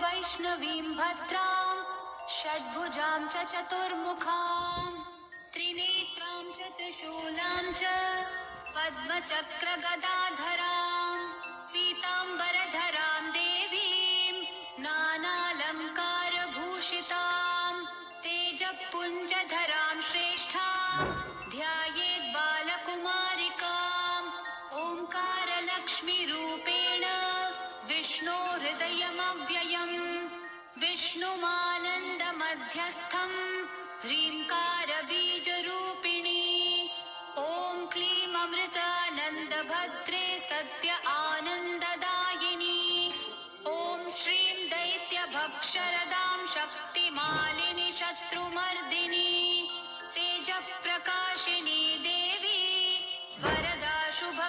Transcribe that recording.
वैष्णवीं भद्रां षड्भुजां च चतुर्मुखां त्रिनेत्रां च त्रिशूलां च पद्मचक्रगदाधरां पीताम्बरधरां देवीं नानालङ्कारभूषितां तेजःपुञ्जधरां श्रेष्ठां ध्यायेत् बालकुमारिकाम् ओङ्कारलक्ष्मीरूपेण विष्णोर्हृदयमव्ययम् विष्णुमानन्दमध्यस्थं ह्रीङ्कारबीजरूपिणी ॐ क्लीं अमृतानन्दभद्रे सत्य आनन्ददायिनी ॐ श्रीं दैत्यभक्षरदां शक्तिमालिनि शत्रुमर्दिनी तेजःप्रकाशिनी